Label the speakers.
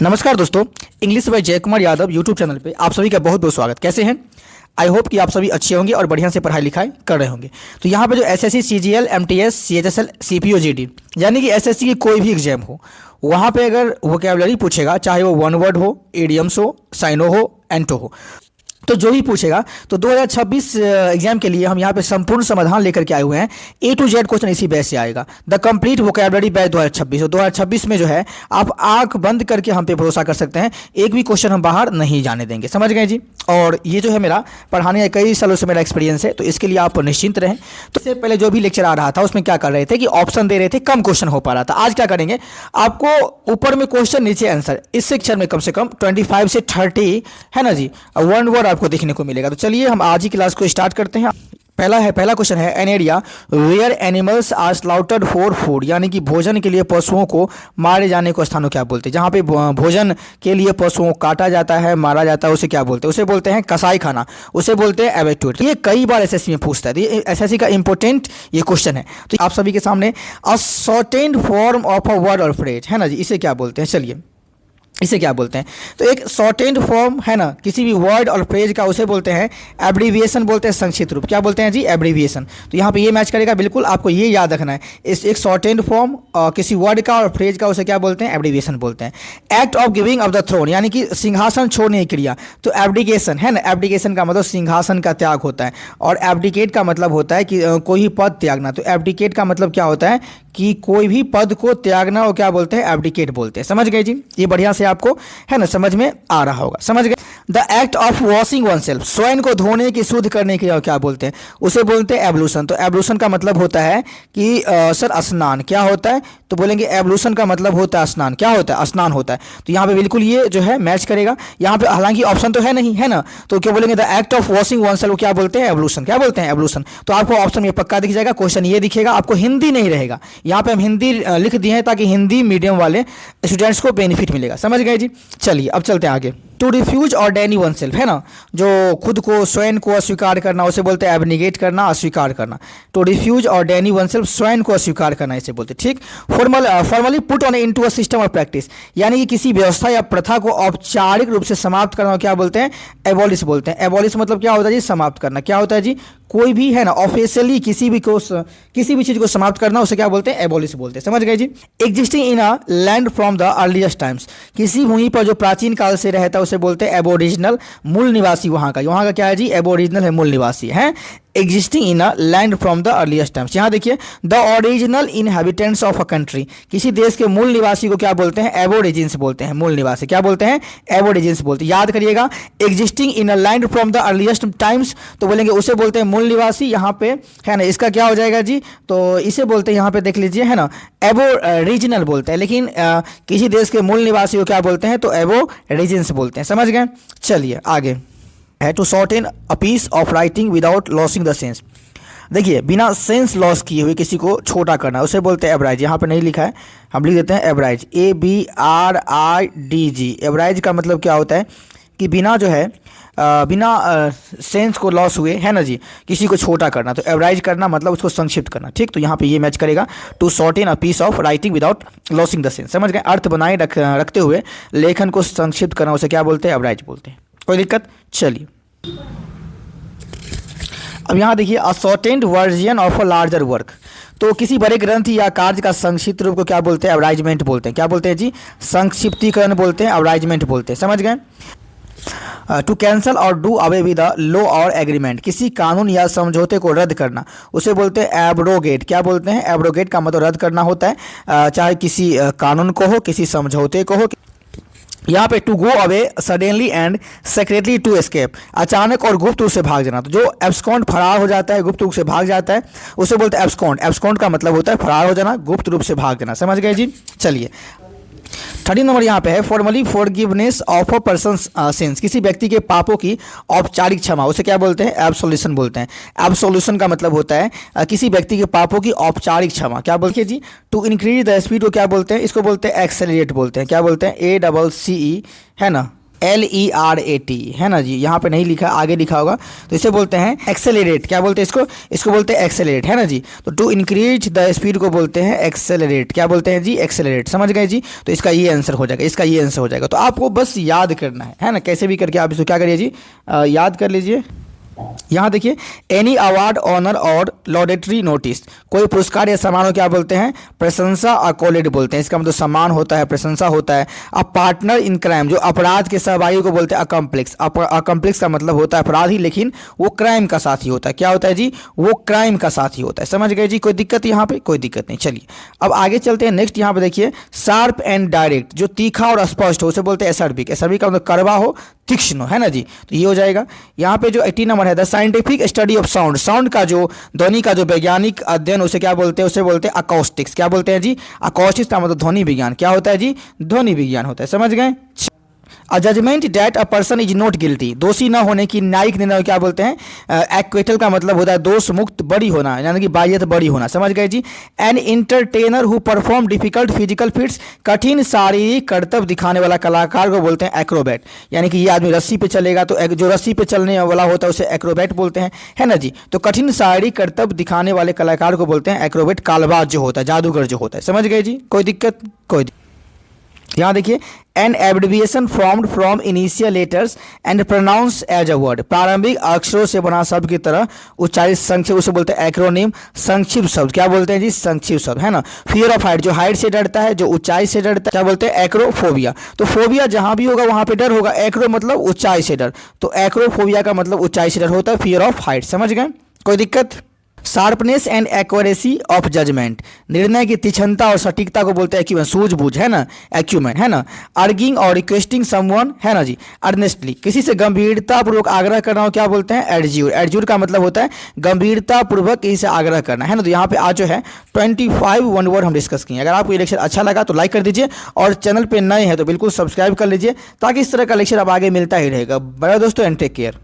Speaker 1: नमस्कार दोस्तों, English by जय कुमार यादव यूट्यूब चैनल पे आप सभी का बहुत बहुत स्वागत। कैसे हैं? आई होप कि आप सभी अच्छे होंगे और बढ़िया से पढ़ाई लिखाई कर रहे होंगे। तो यहाँ पे जो SSC, CGL, MTS, CHSL, CPO, GD यानी कि एसएससी की कोई भी एग्जाम हो, वहाँ पे अगर वोकैबुलरी पूछेगा, चाहे वो वन वर्ड हो, इडियम्स हो, साइनो हो, एंटो हो, तो जो भी पूछेगा तो 2026 एग्जाम के लिए हम यहाँ पे संपूर्ण समाधान लेकर के आए हुए हैं। ए टू जेड क्वेश्चन इसी बैच से आएगा, द कंप्लीट वोकैबुलरी बैच 2026। और 2026 में जो है आप आंख बंद करके हम पे भरोसा कर सकते हैं, एक भी क्वेश्चन हम बाहर नहीं जाने देंगे। समझ गए जी? और ये जो है मेरा पढ़ाने का कई सालों से मेरा एक्सपीरियंस है, तो इसके लिए आप निश्चिंत रहें। तो इससे पहले जो भी लेक्चर आ रहा था उसमें क्या कर रहे थे कि ऑप्शन दे रहे थे, कम क्वेश्चन हो पा रहा था। आज क्या करेंगे, आपको ऊपर में क्वेश्चन, नीचे आंसर। इस सेक्शन में कम से कम 25 से 30 है ना जी, वन वर्ड आपको देखने को मिलेगा। तो चलिए हम आज ही क्लास को स्टार्ट करते हैं। पहला क्वेश्चन है, an area where animals are slaughtered for food, यानी कि भोजन के लिए पशुओं को मारे जाने को स्थान को क्या बोलते हैं? जहाँ पे भोजन के लिए पशुओं को काटा जाता है, मारा जाता है, उसे क्या बोलते हैं? उसे बोलते हैं कसाई खाना, उसे बोलते हैं एबैट्यूड। ये कई बार एसएससी में पूछता है, ये एसएससी का इंपॉर्टेंट ये क्वेश्चन है। तो आप सभी के सामने a shortened form of a word or phrase है ना जी, इसे क्या बोलते हैं? चलिए इसे क्या बोलते हैं? तो एक शॉर्टेंड फॉर्म है ना किसी भी वर्ड और फ्रेज का, उसे बोलते हैं एब्रीविएशन, बोलते हैं संक्षिप्त रूप। क्या बोलते हैं जी? एब्रीविएशन। तो यहाँ पे ये मैच करेगा, बिल्कुल आपको ये याद रखना है। इस एक शॉर्टेंड फॉर्म किसी वर्ड का और फ्रेज का, उसे क्या बोलते हैं? एब्रीविएशन बोलते हैं। Act of giving of the throne, यानी कि सिंहासन छोड़ने की क्रिया। तो एब्डिकेशन है ना, एब्डिकेशन का मतलब सिंहासन का त्याग होता है, और एब्डिकेट का मतलब होता है कि कोई पद त्यागना। तो एब्डिकेट का मतलब क्या होता है कि कोई भी पद को त्यागना, और क्या बोलते हैं? एब्डिकेट बोलते हैं। समझ गए जी? ये बढ़िया से आपको है ना समझ में आ रहा होगा। समझ गए? The act of washing one self, स्वयं को धोने की, शुद्ध करने की क्या बोलते हैं? उसे बोलते हैं एब्लूशन। तो एब्लूशन का मतलब होता है कि सर स्नान। क्या होता है? तो बोलेंगे एब्लूशन का मतलब होता है स्नान। क्या होता है? स्नान होता है। तो यहाँ पे बिल्कुल ये जो है मैच करेगा। यहाँ पे हालांकि ऑप्शन तो है नहीं, है ना, तो क्या बोलेंगे? The act of washing one self क्या बोलते हैं? एब्लूशन। क्या बोलते हैं? एब्लूशन। तो आपको ऑप्शन ये पक्का दिख जाएगा, क्वेश्चन ये दिखेगा, आपको हिंदी नहीं रहेगा। यहाँ पे हम हिंदी लिख दिए हैं ताकि हिंदी मीडियम वाले स्टूडेंट्स को बेनिफिट मिलेगा। समझ गए जी? चलिए अब चलते हैं आगे। टू रिफ्यूज और डेनी वन सेल्फ है ना, जो खुद को, स्वयं को अस्वीकार करना, उसे बोलते हैं एबनिगेट करना, अस्वीकार करना। टू रिफ्यूज और डेनी वन सेल्फ, स्वयं को अस्वीकार करना, इसे बोलते हैं। ठीक। Formally put on into a system of practice, यानी कि किसी व्यवस्था या प्रथा को औपचारिक रूप से समाप्त करना, क्या बोलते हैं? एबॉलिश बोलते हैं। एबॉलिश मतलब क्या होता है जी? समाप्त करना। क्या होता है जी? कोई भी है ना ऑफिशियली किसी भी चीज को समाप्त करना, उसे क्या बोलते हैं? एबॉलिश बोलते हैं। समझ गए जी? Existing in a land from the earliest times, किसी भूमि पर जो प्राचीन काल से रहता है उसे बोलते हैं एबोरिजिनल, मूल निवासी। वहाँ का क्या है जी? एबोरिजिनल है, मूल निवासी है। Existing in a land from the earliest times, यहाँ देखिए, the original inhabitants of a country, किसी देश के मूल निवासी को क्या बोलते हैं? एबोरिजिन्स बोलते हैं। मूल निवासी क्या बोलते हैं? एबोरिजिन्स बोलते हैं। याद करिएगा, existing in a land from the earliest times, तो बोलेंगे उसे बोलते हैं मूल निवासी। यहाँ पे है ना, इसका क्या हो जाएगा जी? तो इसे बोलते हैं, यहाँ पे देख लीजिए, है ना, एबोरिजिनल बोलते हैं। लेकिन किसी देश के मूल निवासी को क्या बोलते हैं? तो एबोरिजिन्स बोलते हैं। समझ गए? चलिए आगे है, to shorten a piece of writing without losing the sense, देखिए बिना सेंस लॉस किए हुए किसी को छोटा करना, उसे बोलते हैं एब्राइज। यहाँ पे नहीं लिखा है, हम लिख देते हैं एब्राइज, ABRIDG। एब्राइज का मतलब क्या होता है कि बिना जो है बिना सेंस को लॉस हुए, है ना जी, किसी को छोटा करना। तो एब्राइज करना मतलब उसको संक्षिप्त करना। ठीक। तो यहाँ पे ये मैच करेगा, to shorten a piece of writing without losing the sense. समझ गए? अर्थ बनाए रखते हुए लेखन को संक्षिप्त करना, उसे क्या बोलते हैं? एब्राइज बोलते हैं। कोई दिक्कत? चलिए अब यहाँ देखिए, a shortened version of a larger work, तो किसी बड़े ग्रंथ या कार्य का संक्षिप्त रूप को क्या बोलते हैं? एब्राइजमेंट बोलते हैं। क्या बोलते हैं जी? संक्षिप्तीकरण बोलते हैं, एब्राइजमेंट बोलते हैं। समझ गए? टू कैंसल और do away with the law और एग्रीमेंट, किसी कानून या समझौते को रद्द करना, उसे बोलते हैं एब्रोगेट। क्या बोलते हैं? एब्रोगेट का मतलब रद्द करना होता है, चाहे किसी कानून को हो, किसी समझौते को हो। यहाँ पे to go away suddenly and secretly to escape, अचानक और गुप्त रूप से भाग जाना। तो जो एब्सकॉन्ड, फरार हो जाता है, गुप्त रूप से भाग जाता है, उसे बोलते हैं एब्सकॉन्ड। एब्सकॉन्ड का मतलब होता है फरार हो जाना, गुप्त रूप से भाग जाना। समझ गए जी? चलिए 30 नंबर यहाँ पे है, formally forgiveness of a person since, किसी व्यक्ति के पापों की औपचारिक क्षमा, उसे क्या बोलते हैं? एब्सोल्यूशन बोलते हैं। एब्सोल्यूशन का मतलब होता है किसी व्यक्ति के पापों की औपचारिक क्षमा। क्या बोलते हैं जी? टू इंक्रीज द स्पीड को क्या बोलते हैं? इसको बोलते हैं एक्सेलरेट बोलते हैं। क्या बोलते हैं? ACCE है ना, LERAT, है ना जी, यहाँ पे नहीं लिखा, आगे लिखा होगा। तो इसे बोलते हैं एक्सेलरेट। क्या बोलते हैं इसको? इसको बोलते हैं एक्सेलरेट, है ना जी। तो टू इंक्रीज द स्पीड को बोलते हैं एक्सेलरेट। क्या बोलते हैं जी? एक्सेलरेट। समझ गए जी। तो इसका ये आंसर हो जाएगा, इसका ये आंसर हो जाएगा। तो आपको बस याद करना है ना, कैसे भी करके आप इसको क्या करिए जी, याद कर लीजिए। यहाँ देखिए, एनी अवार्ड, ऑनर और लॉडेटरी नोटिस, कोई पुरस्कार या सम्मान को क्या बोलते हैं? प्रशंसा अकॉलेड बोलते हैं। इसका मतलब सम्मान होता है, प्रशंसा होता है। अब पार्टनर इन क्राइम, जो अपराध के सहभागी को बोलते हैं अकम्प्लिक्स। अकम्प्लिक्स का मतलब होता है अपराधी, लेकिन वो क्राइम का साथी होता है। क्या होता है जी? वो क्राइम का साथी होता है। समझ गए जी? कोई दिक्कत यहाँ पे? कोई दिक्कत नहीं। चलिए अब आगे चलते हैं। नेक्स्ट यहाँ पे देखिए, शार्प एंड डायरेक्ट, जो तीखा और स्पष्ट हो, उसे बोलते हैं एसर्बिक। एसर्बिक का मतलब कड़वा हो, तीक्ष्ण हो, है ना जी। तो ये हो जाएगा। यहाँ पे जो 18 नंबर है, the scientific study of sound, sound का जो, ध्वनि का जो वैज्ञानिक अध्ययन, उसे क्या बोलते हैं? उसे बोलते हैं अकॉस्टिक्स। क्या बोलते हैं जी? अकॉस्टिक्स का मतलब ध्वनि विज्ञान। क्या होता है जी? ध्वनि विज्ञान होता है। समझ गए? A judgment that a person is not guilty, दोषी न होने की न्यायिक निर्णय क्या बोलते हैं? एक्विटल का मतलब होता है दोष मुक्त बरी होना, यानी कि बायत बरी होना। समझ गए जी। An entertainer who perform difficult physical feats, कठिन शारीरिक कर्तव्य दिखाने वाला कलाकार को बोलते हैं एक्रोबैट। यानी कि ये आदमी रस्सी पे चलेगा, तो जो रस्सी पे चलने वाला होता है उसे एक्रोबैट बोलते हैं, है ना जी। तो कठिन शारीरिक कर्तव्य दिखाने वाले कलाकार को बोलते हैं एक्रोबैट। कालबाज जो होता है, जादूगर जो होता है। समझ गए जी? कोई दिक्कत? कोई। यहाँ देखिए, an abbreviation formed from initial letters and pronounce as a word, प्रारंभिक अक्षरों से बना शब्द की तरह उच्चारित संक्षिप्त, उसे बोलते हैं एक्रोनिम। संक्षिप्त शब्द क्या बोलते हैं जी? संक्षिप्त शब्द, है ना। फियर ऑफ हाइट, जो हाइट से डरता है, जो ऊंचाई से डरता है, क्या बोलते हैं? एक्रोफोबिया। तो फोबिया जहां भी होगा वहां पे डर होगा। एक्रो मतलब ऊंचाई से डर, तो एक्रोफोबिया का मतलब ऊंचाई से डर होता है, फियर ऑफ हाइट। समझ गए? कोई दिक्कत? Sharpness and accuracy of judgement, निर्णय की तीक्ष्णता और सटीकता को बोलते हैं एक्यूमेंट, सूझबूझ, है ना, एक्यूमेंट, है ना। अर्गिंग और रिक्वेस्टिंग समवन, है ना जी, अर्नेस्टली, किसी से गंभीरतापूर्वक आग्रह करना हो क्या बोलते हैं? एडज्यूर। एडज्यूर का मतलब होता है गंभीरतापूर्वक किसी से आग्रह करना, है ना। तो यहाँ पे आज जो है 25 वन वर्ड हम डिस्कस किए। अगर आपको ये लेक्चर अच्छा लगा तो लाइक कर दीजिए, और चैनल पर नए हैं तो बिल्कुल सब्सक्राइब कर लीजिए, ताकि इस तरह का लेक्चर अब आगे मिलता ही रहेगा। बड़ा दोस्तों, एंड टेक केयर।